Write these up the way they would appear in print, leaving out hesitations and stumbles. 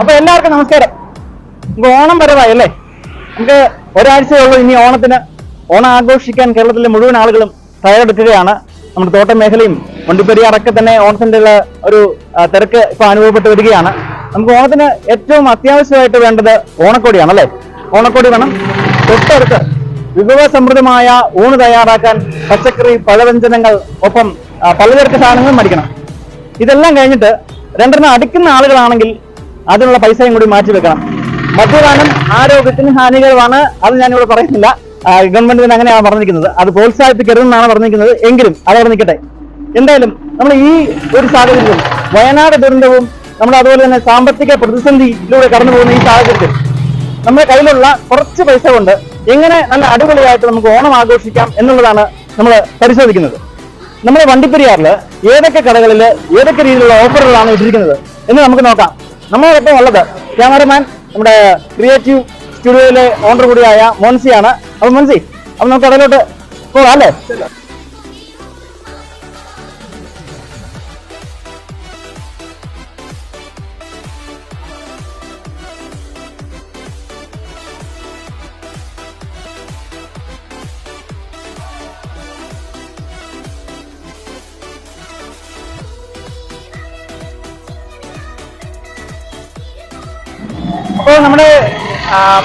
അപ്പൊ എല്ലാവർക്കും നമസ്കാരം. നമുക്ക് ഓണം വരവായി അല്ലേ? നമുക്ക് ഒരാഴ്ചയുള്ളൂ ഇനി ഓണത്തിന്. ഓണം ആഘോഷിക്കാൻ കേരളത്തിലെ മുഴുവൻ ആളുകളും തയ്യാറെടുക്കുകയാണ്. നമ്മുടെ തോട്ടം മേഖലയും വണ്ടിപ്പെരിയാറൊക്കെ തന്നെ ഓണത്തിന്റെ ഒരു തിരക്ക് ഇപ്പൊ അനുഭവപ്പെട്ട് വരികയാണ്. നമുക്ക് ഓണത്തിന് ഏറ്റവും അത്യാവശ്യമായിട്ട് വേണ്ടത് ഓണക്കോടിയാണ് അല്ലേ? ഓണക്കോടി വേണം. തൊട്ടടുത്ത് വിഭവസമൃദ്ധമായ ഊണ് തയ്യാറാക്കാൻ പച്ചക്കറി, പഴവ്യഞ്ജനങ്ങൾ, ഒപ്പം പലചരക്ക് സാധനങ്ങളും മേടിക്കണം. ഇതെല്ലാം കഴിഞ്ഞിട്ട് രണ്ടെണ്ണം അടിക്കുന്ന ആളുകളാണെങ്കിൽ അതിനുള്ള പൈസയും കൂടി മാറ്റി വെക്കണം. മദ്യപാനം ആരോഗ്യത്തിന് ഹാനികരമാണ്. അത് ഞാനിവിടെ പറയുന്നില്ല. ഗവൺമെന്റിന് അങ്ങനെയാണ് പറഞ്ഞിരിക്കുന്നത്. അത് പ്രോത്സാഹിപ്പിക്കരുതെന്നാണ് പറഞ്ഞിരിക്കുന്നത്. എങ്കിലും അതവിടെ നിൽക്കട്ടെ. എന്തായാലും നമ്മൾ ഈ ഒരു സാഹചര്യത്തിൽ വയനാട് ദുരന്തവും നമ്മൾ അതുപോലെ തന്നെ സാമ്പത്തിക പ്രതിസന്ധിയിലൂടെ കടന്നു പോകുന്ന ഈ സാഹചര്യത്തിൽ നമ്മുടെ കയ്യിലുള്ള കുറച്ച് പൈസ കൊണ്ട് എങ്ങനെ നല്ല അടിപൊളിയായിട്ട് നമുക്ക് ഓണം ആഘോഷിക്കാം എന്നുള്ളതാണ് നമ്മൾ പരിശോധിക്കുന്നത്. നമ്മുടെ വണ്ടിപ്പെരിയാറിൽ ഏതൊക്കെ കടകളിൽ ഏതൊക്കെ രീതിയിലുള്ള ഓഫറുകളാണ് ഇട്ടിരിക്കുന്നത് എന്ന് നമുക്ക് നോക്കാം. നമ്മളോടൊപ്പം ഉള്ളത് ക്യാമറമാൻ, നമ്മുടെ ക്രിയേറ്റീവ് സ്റ്റുഡിയോയിലെ ഓണർ കൂടിയായ മോൻസിയാണ്. അപ്പൊ മോൻസി, അപ്പൊ നമുക്ക് കടയിലോട്ട് പോകാം അല്ലേ? അപ്പോൾ നമ്മുടെ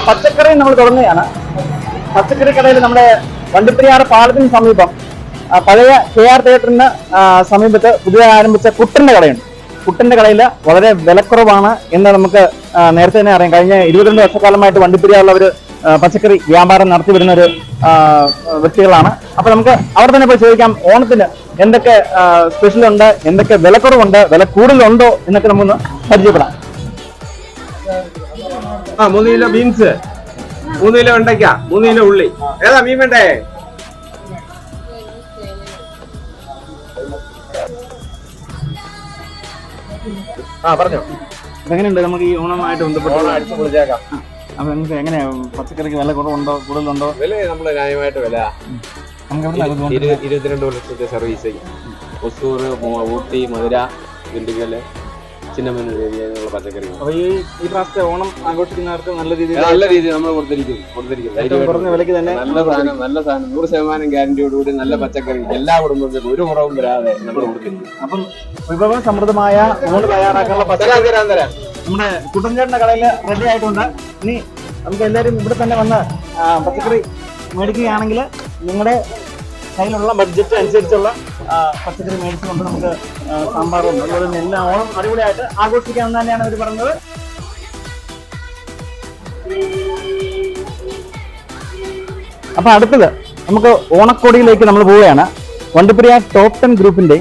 പച്ചക്കറി നമ്മൾ തുടങ്ങുകയാണ്. പച്ചക്കറി കടയിൽ നമ്മുടെ വണ്ടിപ്പെരിയാർ പാലത്തിന് സമീപം പഴയ KR തിയേറ്ററിന് സമീപത്ത് പുതിയതായി ആരംഭിച്ച കുട്ടന്റെ കടയുണ്ട്. കുട്ടന്റെ കടയിൽ വളരെ വിലക്കുറവാണ് എന്ന് നമുക്ക് നേരത്തെ തന്നെ അറിയാം. കഴിഞ്ഞ 22 വർഷക്കാലമായിട്ട് വണ്ടിപ്പെരിയാറുള്ളവർ പച്ചക്കറി വ്യാപാരം നടത്തി വരുന്ന ഒരു വ്യക്തികളാണ്. അപ്പൊ നമുക്ക് അവിടെ തന്നെ പോയി ചോദിക്കാം ഓണത്തിന് എന്തൊക്കെ സ്പെഷ്യൽ ഉണ്ട്, എന്തൊക്കെ വിലക്കുറവുണ്ട്, വില കൂടുതലുണ്ടോ എന്നൊക്കെ നമുക്കൊന്ന് പരിചയപ്പെടാം. 3 കിലോ ബീൻസ്, 3 കിലോ വെണ്ടയ്ക്ക, 3 കിലോ ഉള്ളി. ഏതാ മീൻ വേണ്ടേ? പറഞ്ഞോ. എങ്ങനെയുണ്ട് നമുക്ക് ഈ ഓണമായിട്ട് ബന്ധപ്പെട്ട് അടിച്ചു പൊളിച്ചേക്കാം. അപ്പൊ നിങ്ങൾക്ക് എങ്ങനെയാ പച്ചക്കറിക്ക് വില കുറവുണ്ടോ, കൂടുതലുണ്ടോ? വില നമ്മള് ന്യായമായിട്ട് വില. നമുക്ക് 22 വർഷത്തെ സർവീസ്. ഒസൂർ, ഊട്ടി, മധുര, ദിണ്ടുകല്, ചിന്നമന്നൂർ ഏരിയയിലുള്ള പച്ചക്കറികൾ. അപ്പൊ ഈ പ്രാവശ്യത്തെ ഓണം ആഘോഷിക്കുന്നവർക്ക് നല്ല രീതിയിൽ നമ്മൾ കൊടുത്തിരിക്കുന്നു. കുറഞ്ഞ വിലക്ക് തന്നെ നല്ല സാധനം 100% ഗ്യാരണ്ടിയോടുകൂടി നല്ല പച്ചക്കറി എല്ലാ കുടുംബത്തിലും ഒരു കുറവും വരാതെ നമ്മൾ കൊടുത്തിരിക്കുന്നു. അപ്പം വിഭവ സമൃദ്ധമായ ഊണ് തയ്യാറാക്കാനുള്ള പച്ചക്കറി നമ്മുടെ കുട്ടൻചേട്ടന്റെ കടയിൽ റെഡി ആയിട്ടുണ്ട്. ഇനി നമുക്ക് എല്ലാവരും ഇവിടെ തന്നെ വന്ന് പച്ചക്കറി മേടിക്കുകയാണെങ്കിൽ നിങ്ങളുടെ കയ്യിലുള്ള ബഡ്ജറ്റ് അനുസരിച്ചുള്ള പച്ചക്കറി മേടിച്ചുകൊണ്ട് നമുക്ക് സാമ്പാറും അതുപോലെ തന്നെ എല്ലാ ഓണം അടിപൊളിയായിട്ട് ആഘോഷിക്കാമെന്ന് തന്നെയാണ് അവർ പറഞ്ഞത്. അപ്പൊ അടുത്തത് നമുക്ക് ഓണക്കോടിയിലേക്ക് നമ്മൾ പോവുകയാണ്. വണ്ടിപ്പെരിയാർ ടോപ്പ് 10 ഗ്രൂപ്പിന്റെ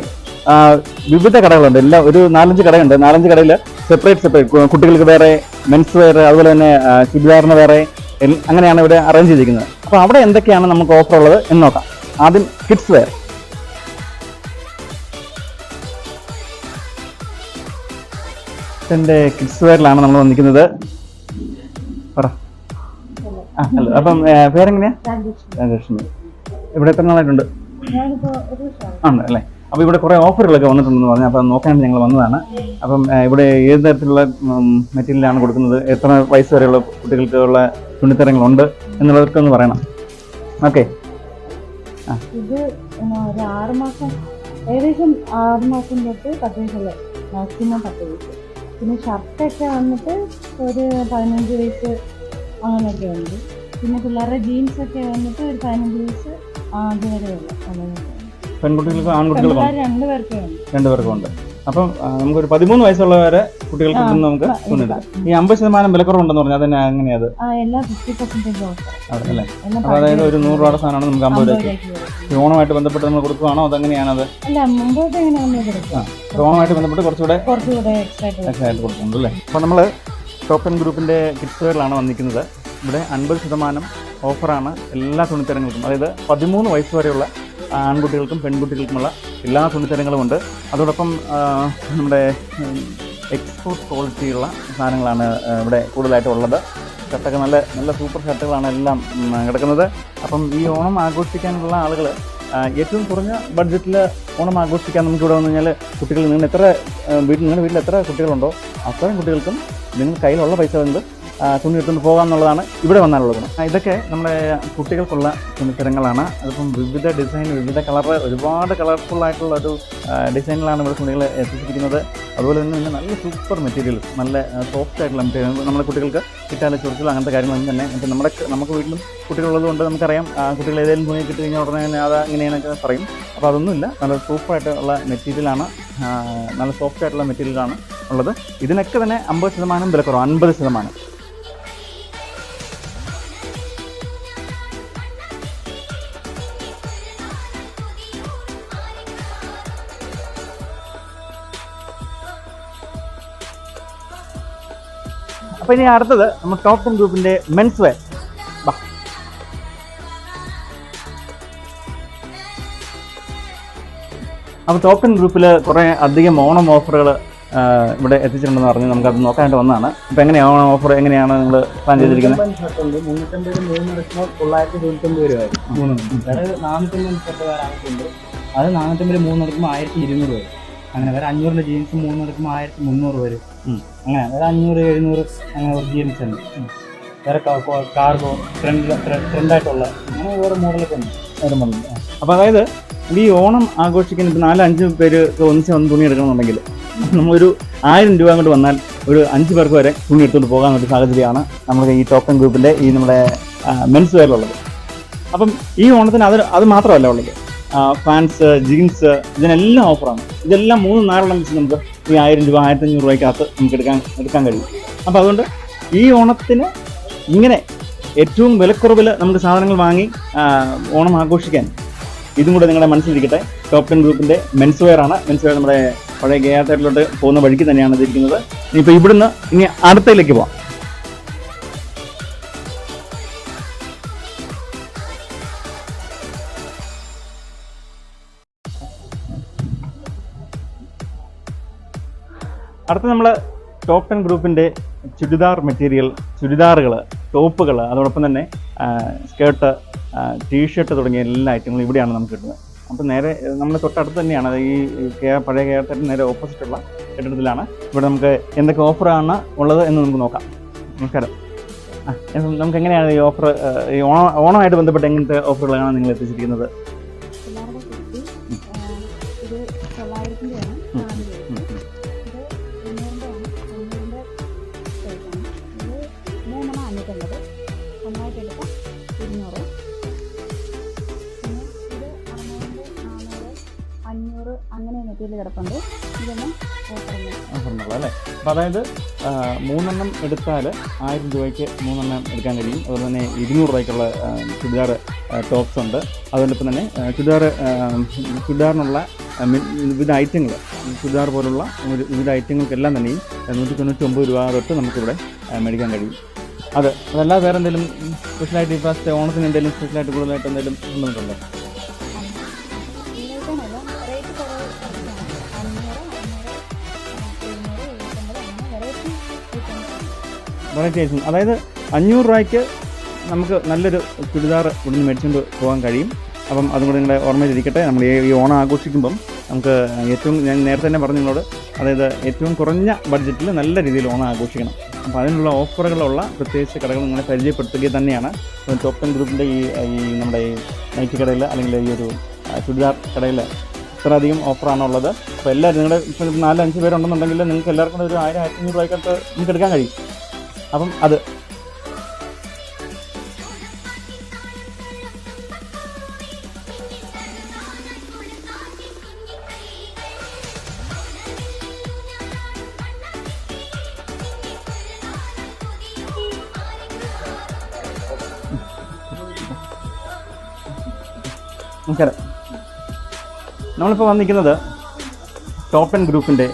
വിവിധ കടകളുണ്ട്. എല്ലാം ഒരു 4-5 കടയുണ്ട്. 4-5 കടയിൽ സെപ്പറേറ്റ് കുട്ടികൾക്ക് വേറെ, മെൻസ് വേറെ, അതുപോലെ തന്നെ ചുരിദാറിന് വേറെ, അങ്ങനെയാണ് ഇവിടെ അറേഞ്ച് ചെയ്തിരിക്കുന്നത്. അപ്പൊ അവിടെ എന്തൊക്കെയാണ് നമുക്ക് ഓഫർ ഉള്ളത് എന്ന് നോക്കാം. ആദ്യം കിഡ്സ് വെയർ. കിഡ്സ് വെയറിലാണ് നമ്മൾ വന്നിരിക്കുന്നത്. പറ. ഹലോ. അപ്പം പേരെങ്ങനെയാ? രാജലക്ഷ്മി. ഇവിടെ എത്ര നാളായിട്ടുണ്ട്? ആണ് അല്ലേ? അപ്പൊ ഇവിടെ കുറെ ഓഫറുകളൊക്കെ വന്നിട്ടുണ്ടെന്ന് പറഞ്ഞു. അപ്പം നോക്കാൻ ഞങ്ങൾ വന്നതാണ്. അപ്പം ഇവിടെ ഏത് തരത്തിലുള്ള മെറ്റീരിയലാണ് കൊടുക്കുന്നത്, എത്ര വയസ്സ് വരെയുള്ള കുട്ടികൾക്കുള്ള തുണിത്തരങ്ങളുണ്ട് എന്നുള്ളതൊക്കെ ഒന്ന് പറയണം. ഓക്കെ. ഇത് ഒരു 6 മാസം, ഏകദേശം 6 മാസം തൊട്ട് 10 വയസ്സുള്ള മാക്സിമം 10 വയസ്സ്. പിന്നെ ഷർട്ടൊക്കെ വന്നിട്ട് ഒരു 15 വയസ്സ് അങ്ങനെയൊക്കെ ഉണ്ട്. പിന്നെ പിള്ളേരുടെ ജീൻസൊക്കെ വന്നിട്ട് ഒരു 15 വയസ്സ് അതുവരെ ഉള്ളു. പെൺകുട്ടികൾക്കും ആൺകുട്ടികൾക്കും രണ്ടുപേർക്കും ഉണ്ട്. അപ്പം നമുക്കൊരു 13 വയസ്സുള്ളവരെ കുട്ടികൾക്ക് നമുക്ക് തുണിയെടുക്കാം. ഈ 50% വിലക്കുറവുണ്ടെന്ന് പറഞ്ഞാൽ അതന്നെ എങ്ങനെയത്? അല്ലേ? അപ്പൊ അതായത് ഒരു 100 രൂപയുടെ സാധനമാണ് നമുക്ക് 50 രൂപയ്ക്ക്. ഓണമായിട്ട് ബന്ധപ്പെട്ട് നമ്മൾ കൊടുക്കുകയാണോ അതെങ്ങനെയാണത്? ഓണമായിട്ട് ബന്ധപ്പെട്ട് കുറച്ചുകൂടെ എക്സ്ട്രാ ആയിട്ട് കൊടുക്കുന്നുണ്ട് അല്ലേ? അപ്പൊ നമ്മള് ടോപ്പ് 10 ഗ്രൂപ്പിന്റെ കിഡ്സ് വെയറിലാണ് വന്നിരിക്കുന്നത്. ഇവിടെ 50% ഓഫറാണ് എല്ലാ തുണിത്തരങ്ങൾക്കും. അതായത് 13 വയസ്സ് വരെയുള്ള ആൺകുട്ടികൾക്കും പെൺകുട്ടികൾക്കുമുള്ള എല്ലാ തുണിത്തരങ്ങളും ഉണ്ട്. അതോടൊപ്പം നമ്മുടെ എക്സ്പോർട്ട് ക്വാളിറ്റിയുള്ള സാധനങ്ങളാണ് ഇവിടെ കൂടുതലായിട്ട് ഉള്ളത്. ഷർട്ടൊക്കെ നല്ല നല്ല സൂപ്പർ ഷർട്ടുകളാണ് എല്ലാം കിടക്കുന്നത്. അപ്പം ഈ ഓണം ആഘോഷിക്കാനുള്ള ആളുകൾ ഏറ്റവും കുറഞ്ഞ ബഡ്ജറ്റിൽ ഓണം ആഘോഷിക്കാൻ നമുക്ക് ഇവിടെ വന്നു കഴിഞ്ഞാൽ കുട്ടികൾ നിങ്ങളുടെ വീട്ടിൽ എത്ര കുട്ടികളുണ്ടോ അത്രയും കുട്ടികൾക്കും നിങ്ങൾ കയ്യിലുള്ള പൈസ കൊണ്ട് തുണി എടുത്തുകൊണ്ട് പോകാമെന്നുള്ളതാണ് ഇവിടെ വന്നാലുള്ള ഗുണം. ഇതൊക്കെ നമ്മുടെ കുട്ടികൾക്കുള്ള തുണിത്തരങ്ങളാണ്. അതിപ്പം വിവിധ ഡിസൈൻ, വിവിധ കളറ്, ഒരുപാട് കളർഫുള്ളായിട്ടുള്ള ഒരു ഡിസൈനിലാണ് ഇവിടെ തുണികൾ എത്തിച്ചിരിക്കുന്നത്. അതുപോലെ തന്നെ നല്ല സൂപ്പർ മെറ്റീരിയൽ, നല്ല സോഫ്റ്റ് ആയിട്ടുള്ള മെറ്റീരിയൽ. നമ്മുടെ കുട്ടികൾക്ക് കിട്ടാൻ ചൊറിച്ചിൽ അങ്ങനത്തെ കാര്യങ്ങളൊന്നും തന്നെ ഇപ്പം നമുക്ക് വീട്ടിലും കുട്ടികളുള്ളത് കൊണ്ട് നമുക്കറിയാം കുട്ടികൾ ഏതെങ്കിലും തുണി കിട്ടി കഴിഞ്ഞാൽ ഉടനെ തന്നെ അത് ഇങ്ങനെയാണൊക്കെ പറയും. അപ്പോൾ അതൊന്നുമില്ല, നല്ല സൂപ്പറായിട്ടുള്ള മെറ്റീരിയലാണ്, നല്ല സോഫ്റ്റ് ആയിട്ടുള്ള മെറ്റീരിയലാണ് ഉള്ളത്. ഇതിനൊക്കെ തന്നെ 50% വിലക്കുറവ്, 50%. അപ്പോൾ ഇനി അടുത്തത് നമ്മൾ ടോപ്പ് 10 ഗ്രൂപ്പിൻ്റെ മെൻസ് വെയർ. അപ്പോൾ ടോപ്പ് 10 ഗ്രൂപ്പിൽ കുറേ അധികം ഓണം ഓഫറുകൾ ഇവിടെ എത്തിച്ചിട്ടുണ്ടെന്ന് പറഞ്ഞ് നമുക്കത് നോക്കാനായിട്ട് വന്നതാണ്. അപ്പോൾ എങ്ങനെയാണ് ഓണം ഓഫർ, എങ്ങനെയാണ് നിങ്ങൾ പ്ലാൻ ചെയ്തിരിക്കുന്നത്? 350 3 എടുക്കുമ്പോൾ 999 രൂപയായിരിക്കും. വേറെ 450 ഷർട്ടുകാരായിട്ടുണ്ട്. അത് 450 3 എടുക്കുമ്പോൾ 1200 വരും. അങ്ങനെ വേറെ 500 ജീൻസ് 3 എടുക്കുമ്പോൾ 1300 വരും. അങ്ങനെ വേറെ 500 700 അങ്ങനെ ഒരു ജീൻസ് ഉണ്ട്. വേറെ കാർഗോ ട്രെൻഡായിട്ടുള്ള അങ്ങനെ വേറെ മോഡലൊക്കെ ഉണ്ട്. അപ്പോൾ അതായത് ഈ ഓണം ആഘോഷിക്കാൻ ഇപ്പോൾ 4-5 പേര് ഒന്നിച്ച് വന്ന് തുണി എടുക്കണമെന്നുണ്ടെങ്കിൽ നമ്മളൊരു 1000 രൂപ കൊണ്ട് വന്നാൽ ഒരു 5 പേർക്ക് വരെ തുണി എടുത്തുകൊണ്ട് പോകാമെന്നൊരു സാഹചര്യമാണ് നമ്മുടെ ഈ ടോപ്പ് 10 ഗ്രൂപ്പിൻ്റെ ഈ നമ്മുടെ മെൻസ് വെയറിലുള്ളത്. അപ്പം ഈ ഓണത്തിന് അത് മാത്രമല്ല ഉള്ളത്, പാൻസ്, ജീൻസ്, ഇതിനെല്ലാം ഓഫറാണ്. ഇതെല്ലാം 3-4 വെച്ച് നമുക്ക് ഈ 1000 രൂപ 1500 രൂപയ്ക്കകത്ത് നമുക്ക് എടുക്കാൻ കഴിയും. അപ്പോൾ അതുകൊണ്ട് ഈ ഓണത്തിന് ഇങ്ങനെ ഏറ്റവും വിലക്കുറവിൽ നമുക്ക് സാധനങ്ങൾ വാങ്ങി ഓണം ആഘോഷിക്കാൻ ഇതും കൂടെ നിങ്ങളുടെ മനസ്സിലിരിക്കട്ടെ. ടോപ്പ് 10 ഗ്രൂപ്പിൻ്റെ മെൻസ് വെയർ ആണ്. മെൻസ് വെയർ നമ്മുടെ പഴയ ഗേയാത്തേട്ടിലോട്ട് പോകുന്ന വഴിക്ക് തന്നെയാണ് ഇതിരിക്കുന്നത്. ഇനിയിപ്പോൾ ഇവിടുന്ന് ഇനി അടുത്തയിലേക്ക് പോവാം. അടുത്ത നമ്മൾ ടോപ്പ് 10 ഗ്രൂപ്പിൻ്റെ ചുരിദാർ മെറ്റീരിയൽ, ചുരിദാറുകൾ, ടോപ്പുകൾ, അതോടൊപ്പം തന്നെ സ്കേർട്ട്, ടീഷർട്ട് തുടങ്ങിയ എല്ലാ ഐറ്റങ്ങളും ഇവിടെയാണ് നമുക്ക് കിട്ടുന്നത്. അപ്പോൾ നേരെ നമ്മൾ തൊട്ടടുത്ത് തന്നെയാണ്, ഈ പഴയ കേരളത്തിൽ നേരെ ഓപ്പോസിറ്റുള്ള കെട്ടിടത്തിലാണ്. ഇവിടെ നമുക്ക് എന്തൊക്കെ ഓഫറാണ് ഉള്ളത് എന്ന് നമുക്ക് നോക്കാം. നമസ്കാരം. നമുക്ക് എങ്ങനെയാണ് ഈ ഓഫർ, ഈ ഓണമായിട്ട് ബന്ധപ്പെട്ട് എങ്ങനത്തെ ഓഫറുകളാണ് നിങ്ങൾ എത്തിച്ചിരിക്കുന്നത്? അങ്ങനെ മെറ്റീരിയൽ കിടപ്പുണ്ട്. ഇതൊന്നും ഓഫറുണ്ടല്ലോ അല്ലേ? അപ്പോൾ അതായത് 3 എടുത്താൽ 1000 രൂപയ്ക്ക് 3 എടുക്കാൻ കഴിയും. അതുപോലെ തന്നെ 200 രൂപയ്ക്കുള്ള ചുരിദാർ ടോപ്സ് ഉണ്ട്. അതുകൊണ്ടിപ്പം തന്നെ ചുരിദാറിനുള്ള വിവിധ ഐറ്റങ്ങൾ, ചുരിദാർ പോലുള്ള വിവിധ ഐറ്റങ്ങൾക്കെല്ലാം തന്നെയും 199 രൂപ തൊട്ട് നമുക്കിവിടെ മേടിക്കാൻ കഴിയും. അതല്ലാതെ വേറെ എന്തെങ്കിലും സ്പെഷ്യലായിട്ട് ഈ പ്രാവശ്യത്തെ ഓണത്തിന് എന്തെങ്കിലും സ്പെഷ്യലായിട്ട് കൂടുതലായിട്ട് എന്തെങ്കിലും കൊണ്ടുവന്നിട്ടുണ്ടോ? Variety item. അതായത് 500 രൂപയ്ക്ക് നമുക്ക് നല്ലൊരു ചുരിദാർ ഇവിടുന്ന് മേടിച്ചുകൊണ്ട് പോകാൻ കഴിയും. അപ്പം അതും കൂടെ നിങ്ങളുടെ ഓർമ്മയിലിരിക്കട്ടെ. നമ്മൾ ഈ ഓണം ആഘോഷിക്കുമ്പം നമുക്ക് ഞാൻ നേരത്തെ തന്നെ പറഞ്ഞു നിങ്ങളോട്, അതായത് ഏറ്റവും കുറഞ്ഞ ബഡ്ജറ്റിൽ നല്ല രീതിയിൽ ഓണം ആഘോഷിക്കണം. അപ്പോൾ അതിനുള്ള ഓഫറുകളുള്ള പ്രത്യേകിച്ച് കടകൾ നിങ്ങളെ പരിചയപ്പെടുത്തുക തന്നെയാണ് ടോപ്പ് 10 ഗ്രൂപ്പിൻ്റെ ഈ നമ്മുടെ ഈ നൈറ്റി കടയിൽ, അല്ലെങ്കിൽ ഈ ഒരു ചുരിദാർ കടയിൽ ഇത്രയധികം ഓഫറാണുള്ളത്. അപ്പോൾ എല്ലാവരും നിങ്ങളുടെ ഇപ്പോൾ 4-5 പേരുണ്ടെന്നുണ്ടെങ്കിൽ നിങ്ങൾക്ക് എല്ലാവർക്കും ഒരു 1000-1500 രൂപയ്ക്കകത്ത് നിങ്ങൾക്ക് എടുക്കാൻ കഴിയും. അപ്പം അത് നമസ്കാരം. നമ്മളിപ്പോൾ വന്നിരിക്കുന്നത് ടോപ്പ് 10 ഗ്രൂപ്പിൻ്റെ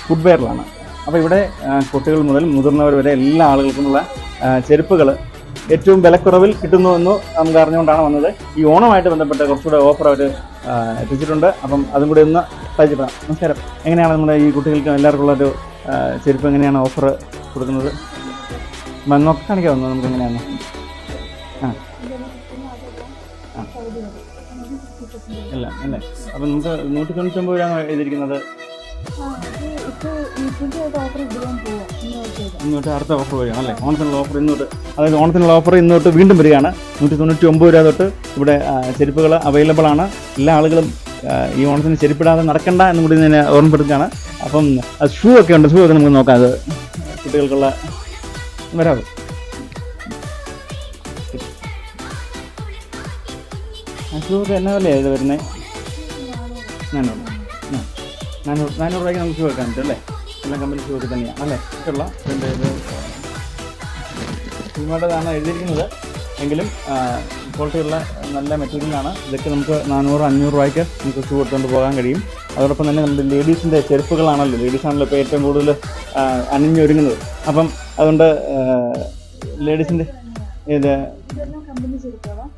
ഫുട്വെയറിലാണ്. അപ്പോൾ ഇവിടെ കുട്ടികൾ മുതൽ മുതിർന്നവർ വരെ എല്ലാ ആളുകൾക്കുമുള്ള ചെരുപ്പുകൾ ഏറ്റവും വിലക്കുറവിൽ കിട്ടുന്നുവെന്ന് നമുക്ക് അറിഞ്ഞുകൊണ്ടാണ് വന്നത്. ഈ ഓണമായിട്ട് ബന്ധപ്പെട്ട് കുറച്ചുകൂടെ ഓഫർ അവർ എത്തിച്ചിട്ടുണ്ട്. അപ്പം അതും കൂടി ഒന്ന് പരിചയപ്പെടാം. നമസ്കാരം. എങ്ങനെയാണ് നമ്മുടെ ഈ കുട്ടികൾക്ക് എല്ലാവർക്കുള്ളൊരു ചെരുപ്പ് എങ്ങനെയാണ് ഓഫർ കൊടുക്കുന്നത്? നോക്കി കാണിക്കാവുന്നത് നമുക്ക് എങ്ങനെയാണ്? ഇല്ല അല്ലേ? അപ്പം നമുക്ക് 199 രൂപയാണ് എഴുതിയിരിക്കുന്നത്. അത് ഇപ്പോൾ ഈക്വലായിട്ട് ഓഫർ ഇടുവാൻ പോവാം ഇന്നോട്ട് അടുത്ത ഓഫർ വരികയാണ് അല്ലേ? ഓണത്തിനുള്ള ഓഫർ ഇന്നോട്ട്, അതായത് ഓണത്തിനുള്ള ഓഫർ ഇന്നോട്ട് വീണ്ടും വരികയാണ്. 199 രൂപ തൊട്ട് ഇവിടെ ചെരുപ്പുകൾ അവൈലബിൾ ആണ്. എല്ലാ ആളുകളും ഈ ഓണത്തിന് ചെരുപ്പിടാതെ നടക്കണ്ട എന്നും കൂടി ഞാൻ ഓർമ്മപ്പെടുത്തുകയാണ്. അപ്പം ഷൂ ഒക്കെ ഉണ്ട്, ഷൂ ഒക്കെ നമുക്ക് നോക്കാം. അത് കുട്ടികൾക്കുള്ള വരാതെ ഷൂ ഒക്കെ എന്നാ വിലയാണ് ഇത് വരുന്നത്? 400 രൂപയ്ക്ക് നമുക്ക് ഷൂ വെക്കാൻ പറ്റും അല്ലേ? എല്ലാം കമ്പനി ഷൂ ഒക്കെ തന്നെയാണ് അല്ലേ? ഇഷ്ടമുള്ള ഇത് ഷൂമായിട്ടാണ് എഴുതിയിരിക്കുന്നത് എങ്കിലും ക്വാളിറ്റിയുള്ള നല്ല മെറ്റീരിയലാണ്. ഇതൊക്കെ നമുക്ക് 400-500 രൂപയ്ക്ക് നമുക്ക് ഷൂ എടുത്തുകൊണ്ട് പോകാൻ കഴിയും. അതോടൊപ്പം തന്നെ നമ്മുടെ ലേഡീസിൻ്റെ ചെരുപ്പുകളാണല്ലോ, ലേഡീസാണല്ലോ ഇപ്പോൾ ഏറ്റവും കൂടുതൽ അണിഞ്ഞൊരുങ്ങുന്നത്. അപ്പം അതുകൊണ്ട് ലേഡീസിൻ്റെ ഇത് കമ്പനി ചെറുപ്പം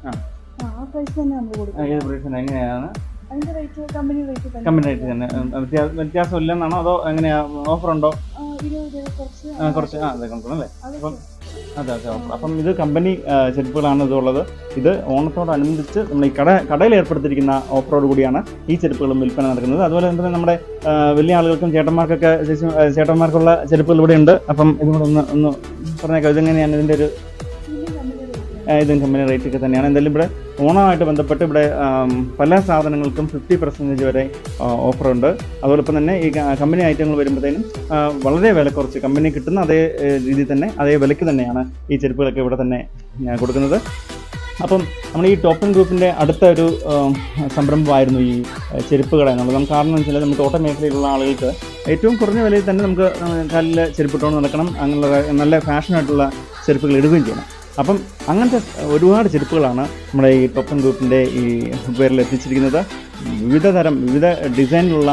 ആ പ്രൈസ് തന്നെ നമ്മൾ കൊടുക്കും. ഏത് പ്രൈസിന് എങ്ങനെയാണ്? അതിന്റെ റേറ്റ് കമ്പനി റേറ്റ് തന്നെ. കമ്പനി റേറ്റ് തന്നെ വ്യത്യാസം ഇല്ലെന്നാണോ അതോ എങ്ങനെയാണ്? ഓഫറുണ്ടോ? 20 കുറച്ച് അതെ കൊണ്ടുവന്നല്ലേ? അപ്പം അതെ ഓഫർ. അപ്പം ഇത് കമ്പനി ചെരുപ്പുകളാണ് ഇതുള്ളത്. ഇത് ഓണത്തോടനുബന്ധിച്ച് നമ്മൾ ഈ കടയിൽ ഏർപ്പെടുത്തിയിരിക്കുന്ന ഓഫറോട് കൂടിയാണ് ഈ ചെരുപ്പുകളും വിൽപ്പന നടക്കുന്നത്. അതുപോലെ തന്നെ നമ്മുടെ വലിയ ആളുകൾക്കും ചേട്ടന്മാർക്കൊക്കെ ചേട്ടന്മാർക്കുള്ള ചെരുപ്പുകൾ ഇവിടെ ഉണ്ട്. അപ്പം ഇതുകൂടെ ഒന്ന് പറഞ്ഞേക്കാം, ഇതെങ്ങനെയാണ് ഇതിൻ്റെ ഒരു ഇതും കമ്പനി റേറ്റ് ഒക്കെ തന്നെയാണ്. എന്തായാലും ഇവിടെ ഓണമായിട്ട് ബന്ധപ്പെട്ട് ഇവിടെ പല സാധനങ്ങൾക്കും 50% വരെ ഓഫറുണ്ട്. അതോടൊപ്പം തന്നെ ഈ കമ്പനി ഐറ്റങ്ങൾ വരുമ്പോഴത്തേനും വളരെ വില കുറച്ച് കമ്പനി കിട്ടുന്ന അതേ രീതിയിൽ തന്നെ അതേ വിലയ്ക്ക് തന്നെയാണ് ഈ ചെരുപ്പുകളൊക്കെ ഇവിടെ തന്നെ കൊടുക്കുന്നത്. അപ്പം നമ്മൾ ഈ ടോപ്പ് 10 ഗ്രൂപ്പിൻ്റെ അടുത്ത ഒരു സംരംഭമായിരുന്നു ഈ ചെരുപ്പ് കട എന്നുള്ളത്. നമുക്ക് കാരണം എന്ന് വെച്ചാൽ നമുക്ക് തോട്ട മേഖലയിലുള്ള ആളുകൾക്ക് ഏറ്റവും കുറഞ്ഞ വിലയിൽ തന്നെ നമുക്ക് കാലിൽ ചെരുപ്പിട്ടുകൊണ്ട് നടക്കണം, അങ്ങനെയുള്ള നല്ല ഫാഷനായിട്ടുള്ള ചെരുപ്പുകൾ ഇടുകയും ചെയ്യണം. അപ്പം അങ്ങനത്തെ ഒരുപാട് ചെരുപ്പുകളാണ് നമ്മുടെ ഈ ടോപ്പ് 10 ഗ്രൂപ്പിൻ്റെ ഈ ഫുട്വെയറിൽ എത്തിച്ചിരിക്കുന്നത്. വിവിധ ഡിസൈനിലുള്ള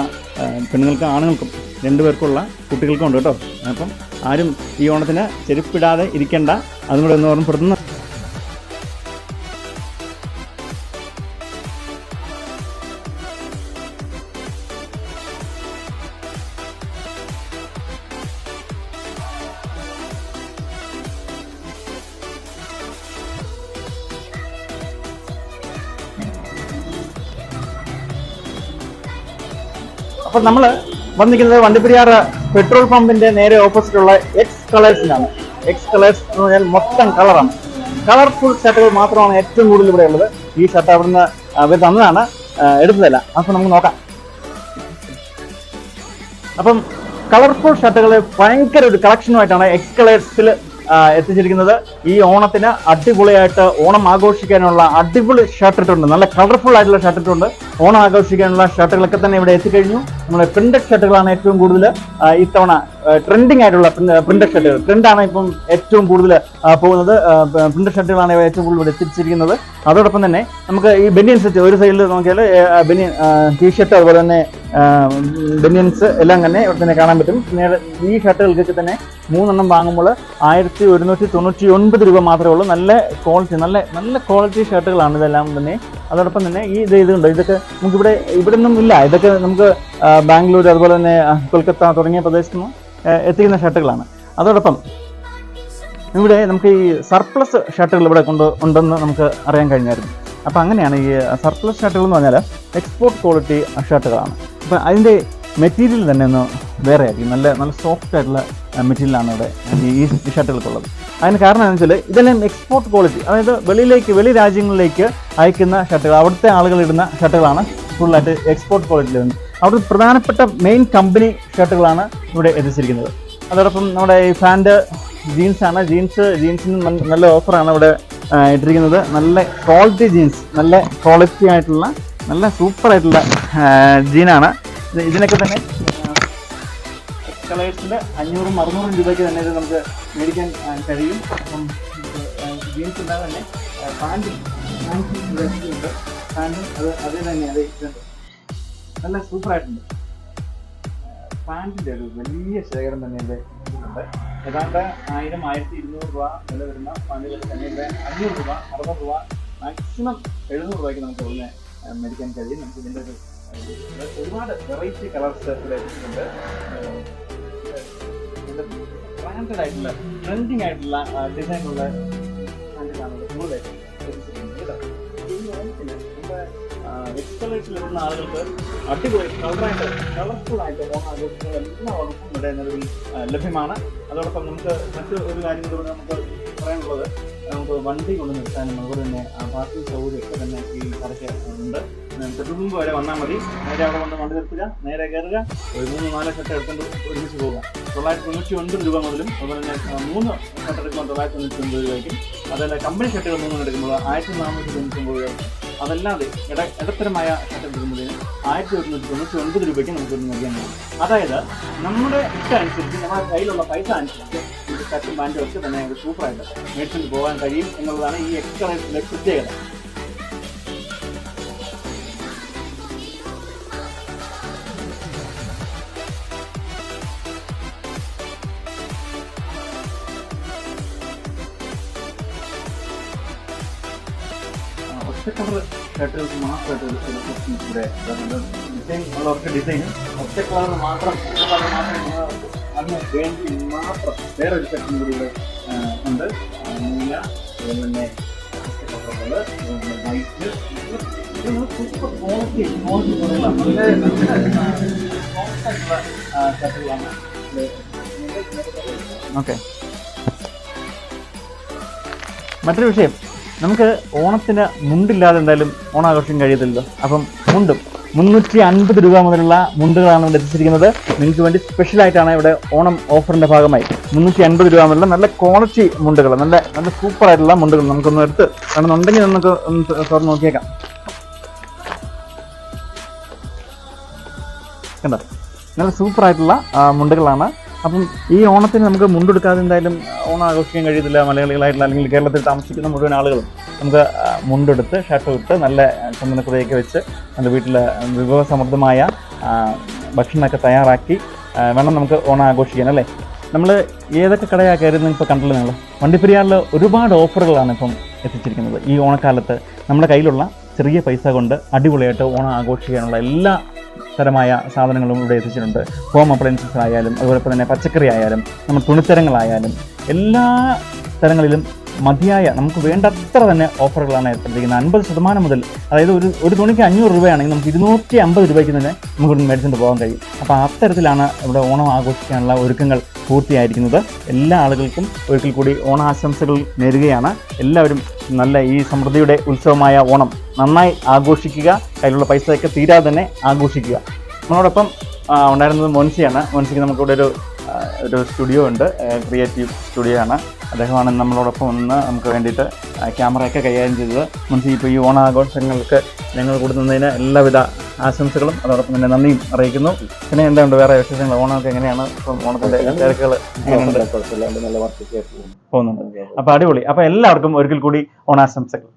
പെണ്ണുങ്ങൾക്കും ആണുങ്ങൾക്കും രണ്ടുപേർക്കുള്ള കുട്ടികൾക്കും ഉണ്ട് കേട്ടോ. അപ്പം ആരും ഈ ഓണത്തിന് ചെരുപ്പിടാതെ ഇരിക്കേണ്ട, അതും കൂടെ ഒന്ന് ഓർമ്മപ്പെടുത്തുന്നു. അപ്പം നമ്മൾ വന്നിരിക്കുന്നത് വണ്ടിപ്പെരിയാർ പെട്രോൾ പമ്പിന്റെ നേരെ ഓപ്പോസിറ്റുള്ള എക്സ് കളേഴ്സിലാണ്. എക്സ് കളേഴ്സ് എന്ന് പറഞ്ഞാൽ മൊത്തം കളറാണ്. കളർഫുൾ ഷർട്ടുകൾ മാത്രമാണ് ഏറ്റവും കൂടുതൽ ഇവിടെ ഉള്ളത്. ഈ ഷർട്ട് അവിടുന്ന് അവർ തന്നതാണ്, എടുത്തതല്ല. അപ്പം നമുക്ക് നോക്കാം. അപ്പം കളർഫുൾ ഷർട്ടുകൾ ഭയങ്കര ഒരു കളക്ഷനുമായിട്ടാണ് എക്സ് കളേഴ്സിൽ എത്തിച്ചിരിക്കുന്നത്. ഈ ഓണത്തിന് അടിപൊളിയായിട്ട് ഓണം ആഘോഷിക്കാനുള്ള അടിപൊളി ഷർട്ട് ഇട്ടുണ്ട്, നല്ല കളർഫുൾ ആയിട്ടുള്ള ഷർട്ട് ഇട്ടുണ്ട്. ഓണം ആഘോഷിക്കാനുള്ള ഷർട്ടുകളൊക്കെ തന്നെ ഇവിടെ എത്തിക്കഴിഞ്ഞു. നമ്മുടെ പ്രിന്റഡ് ഷർട്ടുകളാണ് ഏറ്റവും കൂടുതൽ ഇത്തവണ ട്രെൻഡിങ് ആയിട്ടുള്ള പ്രിന്റഡ് ഷർട്ടുകൾ. ട്രെൻഡാണ് ഇപ്പം ഏറ്റവും കൂടുതൽ പോകുന്നത്. പ്രിന്റഡ് ഷർട്ടുകളാണ് ഏറ്റവും കൂടുതൽ ഇവിടെ എത്തിച്ചിരിക്കുന്നത്. അതോടൊപ്പം തന്നെ നമുക്ക് ഈ ബനിയൻ സെറ്റ് ഒരു സൈഡിൽ നോക്കിയാൽ ബനിയൻ ടീഷർട്ട് അതുപോലെ തന്നെ ബനിയൻസ് എല്ലാം തന്നെ ഇവിടെ തന്നെ കാണാൻ പറ്റും. പിന്നീട് ഈ ഷർട്ടുകൾക്കൊക്കെ തന്നെ 3 എണ്ണം വാങ്ങുമ്പോൾ 1199 രൂപ മാത്രമേ ഉള്ളൂ. നല്ല ക്വാളിറ്റി ഷർട്ടുകളാണ് ഇതെല്ലാം തന്നെ. അതോടൊപ്പം തന്നെ ഈ ഇതുണ്ട്, ഇതൊക്കെ നമുക്കിവിടെ ഒന്നും ഇല്ല. ഇതൊക്കെ നമുക്ക് ബാംഗ്ലൂർ അതുപോലെ തന്നെ കൊൽക്കത്ത തുടങ്ങിയ പ്രദേശത്ത് നിന്ന് എത്തിക്കുന്ന ഷർട്ടുകളാണ്. അതോടൊപ്പം ഇവിടെ നമുക്ക് ഈ സർപ്ലസ് ഷർട്ടുകൾ ഇവിടെ ഉണ്ടെന്ന് നമുക്ക് അറിയാൻ കഴിഞ്ഞായിരുന്നു. അപ്പോൾ അങ്ങനെയാണ് ഈ സർപ്ലസ് ഷർട്ടുകൾ എന്ന് പറഞ്ഞാൽ എക്സ്പോർട്ട് ക്വാളിറ്റി ഷർട്ടുകളാണ്. അപ്പോൾ അതിൻ്റെ മെറ്റീരിയൽ തന്നെ ഒന്ന് വേറെ ആയിരിക്കും. നല്ല സോഫ്റ്റ് ആയിട്ടുള്ള മെറ്റീരിയലാണ് ഇവിടെ ഈ ഷർട്ടുകൾക്കുള്ളത്. അതിന് കാരണം എന്താണെന്ന് വെച്ചാൽ ഇതെല്ലാം എക്സ്പോർട്ട് ക്വാളിറ്റി, അതായത് വെളി രാജ്യങ്ങളിലേക്ക് അയക്കുന്ന ഷർട്ടുകൾ, അവിടുത്തെ ആളുകൾ ഇടുന്ന ഷർട്ടുകളാണ് ഫുള്ളായിട്ട് എക്സ്പോർട്ട് ക്വാളിറ്റിയിൽ വരുന്നത്. അവിടെ പ്രധാനപ്പെട്ട മെയിൻ കമ്പനി ഷർട്ടുകളാണ് ഇവിടെ എത്തിച്ചിരിക്കുന്നത്. അതോടൊപ്പം നമ്മുടെ ഈ പാൻറ് ജീൻസാണ്. ജീൻസിന് നല്ല ഓഫറാണ് ഇവിടെ ഇട്ടിരിക്കുന്നത്. നല്ല ക്വാളിറ്റി ജീൻസ്, നല്ല ക്വാളിറ്റി ആയിട്ടുള്ള നല്ല സൂപ്പറായിട്ടുള്ള ജീനാണ്. ഇതിനൊക്കെ തന്നെ കളേഴ്സിൽ 500-600 രൂപയ്ക്ക് തന്നെ ഇത് നമുക്ക് മേടിക്കാൻ കഴിയും. അപ്പം ജീൻസ് ഉണ്ടാകും തന്നെ പാൻറ്റും അത് തന്നെ അത് നല്ല സൂപ്പറായിട്ടുണ്ട്. പാൻറ്റിൻ്റെ ഒരു വലിയ ശേഖരം തന്നെ ഇവിടെ ഉണ്ട്. ഏതാണ്ട് 1000-1200 രൂപ വില വരുന്ന പാൻറ്റുകൾ തന്നെ ഇവിടെ 500 രൂപ 600 രൂപ മാക്സിമം 700 രൂപയ്ക്ക് നമുക്ക് ഇവിടെ മേടിക്കാൻ കഴിയും. നമുക്ക് ഇതിൻ്റെ ഒരു ഒരുപാട് വെറൈറ്റി കളേഴ്സ് ഇവിടെ എത്തിയിട്ടുണ്ട്. ബ്രാൻഡഡ് ആയിട്ടുള്ള ട്രെൻഡിങ് ആയിട്ടുള്ള ഡിസൈനുള്ള പാൻറ്റുകളാണ് കൂടുതലായിട്ട് എത്തിച്ചിരിക്കുന്നത് കേട്ടോ. നമ്മുടെ എക്സ്കളേഴ്സിൽ എത്തുന്ന ആളുകൾക്ക് അടിപൊളി കളർഫുൾ ആയിട്ട് ഓണം ആഘോഷിക്കുന്ന എല്ലാ ഓണവും ഇവിടെ നിലവിൽ ലഭ്യമാണ്. അതോടൊപ്പം നമുക്ക് മറ്റു ഒരു കാര്യം കൂടെ നമുക്ക് പറയാനുള്ളത്, നമുക്ക് വണ്ടി കൊണ്ട് നിർത്താനും അതുപോലെ തന്നെ പാർക്കിംഗ് സൗകര്യമൊക്കെ തന്നെ ഈ കടയ്ക്ക് ഉണ്ട്. തൊട്ടുമുമ്പ് വരെ വന്നാൽ മതി, നേരെ അവിടെ വന്ന് വണ്ടി നിർത്തുക, നേരെ കയറുക, ഒരു 3-4 ഷർട്ട് എടുത്തുകൊണ്ട് ഒരുമിച്ച് പോവുക. 999 രൂപ മുതലും അതുപോലെ തന്നെ 3 ഷർട്ട് എടുക്കുമ്പോൾ 999 രൂപയ്ക്കും, അതല്ല കമ്പനി ഷർട്ടുകൾ 3 എടുക്കുമ്പോൾ 1499 രൂപയ്ക്കും, അതല്ലാതെ ഇടത്തരമായ ഷർട്ട് എടുക്കുന്നതിന് 1199 രൂപയ്ക്ക് നമുക്ക് നൽകാൻ കഴിയും. അതായത് നമ്മുടെ ഇഷ്ടമനുസരിച്ച് നമ്മുടെ കയ്യിലുള്ള പൈസ അനുസരിച്ച് ഈ ഷർട്ടും പാൻറ്റും ഒക്കെ തന്നെ ഒരു സൂപ്പറായിട്ട് മേടിച്ചുകൊണ്ട് പോകാൻ കഴിയും എന്നുള്ളതാണ് ഈ എക്സ്കളേഴ്സിലെ പ്രത്യേകത. ഒറ്റ കളർ ഷർട്ടുകൾക്ക് മാത്രമായിട്ട് ഇവിടെ ഡിസൈൻ ഉള്ളവർക്ക് ഡിസൈൻ ഒറ്റ കളർ മാത്രം അതിന് വേണ്ടി മാത്രം വേറൊരു സെക്ഷൻ കൂടി ഉണ്ട്. നീല, അതുപോലെ തന്നെ വൈറ്റ്, സൂപ്പർ ക്വാളിറ്റി ഷർട്ടുകളാണ്. ഓക്കെ, മറ്റൊരു വിഷയം, നമുക്ക് ഓണത്തിന് മുണ്ടില്ലാതെ എന്തായാലും ഓണാഘോഷം കഴിയത്തില്ലല്ലോ. അപ്പം മുണ്ടും 350 രൂപ മുതലുള്ള മുണ്ടുകളാണ് ഇവിടെ എത്തിച്ചിരിക്കുന്നത്. നിങ്ങൾക്ക് വേണ്ടി സ്പെഷ്യലായിട്ടാണ് ഇവിടെ ഓണം ഓഫറിന്റെ ഭാഗമായി 350 രൂപ മുതലുള്ള നല്ല ക്വാളിറ്റി മുണ്ടുകൾ, നല്ല നല്ല സൂപ്പർ ആയിട്ടുള്ള മുണ്ടുകൾ നമുക്കൊന്ന് എടുത്ത് കാണുന്നുണ്ടെങ്കിൽ നമുക്ക് ഒന്ന് തുറന്ന് നോക്കിയേക്കാം. കണ്ടോ, നല്ല സൂപ്പർ ആയിട്ടുള്ള മുണ്ടുകളാണ്. അപ്പം ഈ ഓണത്തിന് നമുക്ക് മുണ്ടെടുക്കാതെ എന്തായാലും ഓണം ആഘോഷിക്കാൻ കഴിയത്തില്ല. മലയാളികളായിട്ടുള്ള അല്ലെങ്കിൽ കേരളത്തിൽ താമസിക്കുന്ന മുഴുവൻ ആളുകളും നമുക്ക് മുണ്ടെടുത്ത് ഷർട്ട് ഇട്ട് നല്ല ചന്ദനക്കുറയൊക്കെ വെച്ച് നല്ല വീട്ടിൽ വിഭവസമൃദ്ധമായ ഭക്ഷണമൊക്കെ തയ്യാറാക്കി വേണം നമുക്ക് ഓണം ആഘോഷിക്കാൻ അല്ലേ. നമ്മൾ ഏതൊക്കെ കടയാണ് കയറുന്നത് ഇപ്പോൾ കണ്ടല്ലോ. നിങ്ങൾ വണ്ടിപ്പെരിയാറിൽ ഒരുപാട് ഓഫറുകളാണ് ഇപ്പം എത്തിച്ചിരിക്കുന്നത്. ഈ ഓണക്കാലത്ത് നമ്മുടെ കയ്യിലുള്ള ചെറിയ പൈസ കൊണ്ട് അടിപൊളിയായിട്ട് ഓണം ആഘോഷിക്കാനുള്ള എല്ലാ തരമായ സാധനങ്ങളും ഇവിടെ എത്തിച്ചിട്ടുണ്ട്. ഹോം അപ്ലയൻസസ് ആയാലും അതുപോലെ തന്നെ പച്ചക്കറി ആയാലും നമ്മൾ തുണിത്തരങ്ങളായാലും എല്ലാ തരങ്ങളിലും മതിയായ നമുക്ക് വേണ്ടത്ര തന്നെ ഓഫറുകളാണ് ഏർപ്പെടുത്തിയിരിക്കുന്നത്. 50% മുതൽ, അതായത് ഒരു തുണിക്ക് 500 രൂപയാണെങ്കിൽ നമുക്ക് 250 രൂപയ്ക്ക് തന്നെ നമുക്ക് മേടിച്ചുകൊണ്ട് പോകാൻ കഴിയും. അപ്പോൾ അത്തരത്തിലാണ് ഇവിടെ ഓണം ആഘോഷിക്കാനുള്ള ഒരുക്കങ്ങൾ പൂർത്തിയായിരിക്കുന്നത്. എല്ലാ ആളുകൾക്കും ഒരിക്കൽ കൂടി ഓണാശംസകൾ നേരുകയാണ്. എല്ലാവരും നല്ല ഈ സമൃദ്ധിയുടെ ഉത്സവമായ ഓണം നന്നായി ആഘോഷിക്കുക. കയ്യിലുള്ള പൈസയൊക്കെ തീരാതെ തന്നെ ആഘോഷിക്കുക. നമ്മളോടൊപ്പം ഉണ്ടായിരുന്നത് മോൻസിയാണ്. മോൻസിക്ക് നമുക്കിവിടെ ഒരു സ്റ്റുഡിയോ ഉണ്ട്, ക്രിയേറ്റീവ് സ്റ്റുഡിയോ ആണ്. അദ്ദേഹമാണ് നമ്മളോടൊപ്പം വന്ന് നമുക്ക് വേണ്ടിയിട്ട് ക്യാമറയൊക്കെ കൈകാര്യം ചെയ്തത്. മോൻസി, ഇപ്പോൾ ഈ ഓണാഘോഷങ്ങൾക്ക് ഞങ്ങൾ കൊടുക്കുന്നതിന് എല്ലാവിധ ആശംസകളും അതോടൊപ്പം തന്നെ നന്ദിയും അറിയിക്കുന്നു. പിന്നെ എന്തുണ്ട് വേറെ വിശേഷങ്ങൾ? ഓണമൊക്കെ എങ്ങനെയാണ്? ഇപ്പം ഓണത്തിൻ്റെ തിരക്കുകൾ എങ്ങനെയുണ്ട്? പോകുന്നുണ്ട്. അപ്പോൾ അടിപൊളി. അപ്പോൾ എല്ലാവർക്കും ഒരിക്കൽ കൂടി ഓണാശംസകൾ.